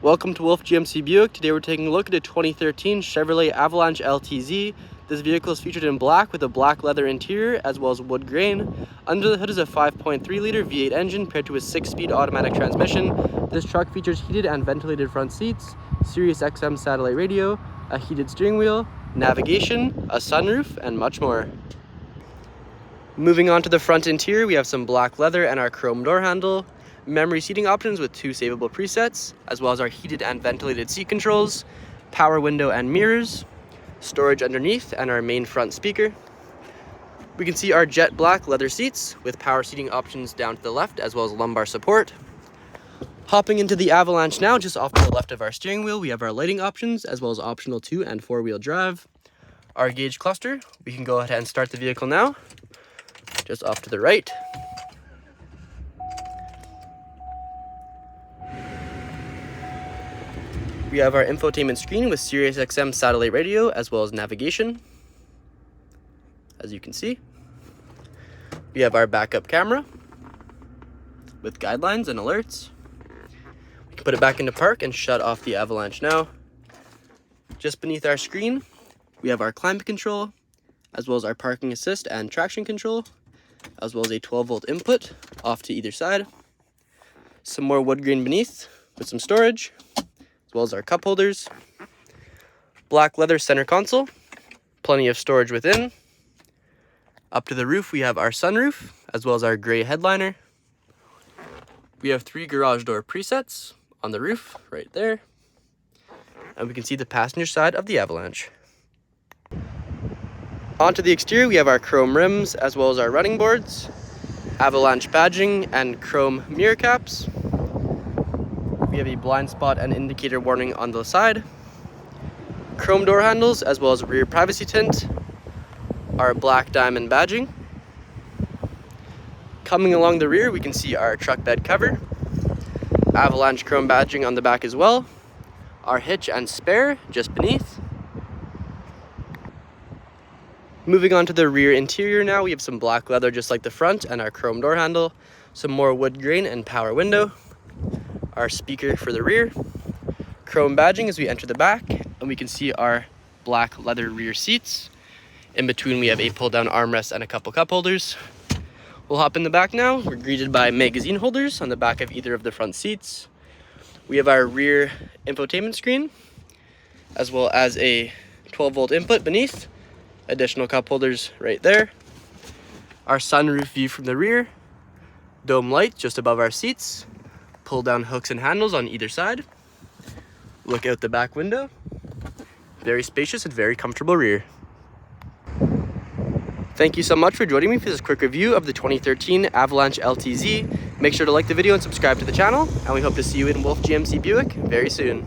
Welcome to Wolfe GMC Buick. Today we're taking a look at a 2013 Chevrolet Avalanche LTZ. This vehicle is featured in black with a black leather interior as well as wood grain. Under the hood is a 5.3-liter V8 engine paired to a 6-speed automatic transmission. This truck features heated and ventilated front seats, Sirius XM satellite radio, a heated steering wheel, navigation, a sunroof, and much more. Moving on to the front interior, we have some black leather and our chrome door handle, memory seating options with 2 savable presets, as well as our heated and ventilated seat controls, power window and mirrors, storage underneath, and our main front speaker. We can see our jet black leather seats with power seating options down to the left, as well as lumbar support. Hopping into the Avalanche now, just off to the left of our steering wheel, we have our lighting options, as well as optional 2- and 4-wheel drive. Our gauge cluster, we can go ahead and start the vehicle now, just off to the right. We have our infotainment screen with Sirius XM satellite radio as well as navigation, as you can see. We have our backup camera with guidelines and alerts. We can put it back into park and shut off the Avalanche now. Just beneath our screen, we have our climate control, as well as our parking assist and traction control, as well as a 12-volt input off to either side. Some more wood grain beneath with some storage, as well as our cup holders. Black leather center console, plenty of storage within. Up to the roof, we have our sunroof, as well as our gray headliner. We have 3 garage door presets on the roof, right there. And we can see the passenger side of the Avalanche. Onto the exterior, we have our chrome rims, as well as our running boards, Avalanche badging, and chrome mirror caps. We have a blind spot and indicator warning on the side. Chrome door handles, as well as rear privacy tint. Our black diamond badging. Coming along the rear, we can see our truck bed cover. Avalanche chrome badging on the back as well. Our hitch and spare just beneath. Moving on to the rear interior now, we have some black leather just like the front and our chrome door handle. Some more wood grain and power window. Our speaker for the rear, chrome badging as we enter the back, and we can see our black leather rear seats. In between, we have a pull-down armrest and a couple cup holders. We'll hop in the back now. We're greeted by magazine holders on the back of either of the front seats. We have our rear infotainment screen, as well as a 12-volt input beneath. Additional cup holders right there. Our sunroof view from the rear, dome light just above our seats. Pull down hooks and handles on either side. Look out the back window. Very spacious and very comfortable rear. Thank you so much for joining me for this quick review of the 2013 Avalanche LTZ. Make sure to like the video and subscribe to the channel, and we hope to see you in Wolfe GMC Buick very soon.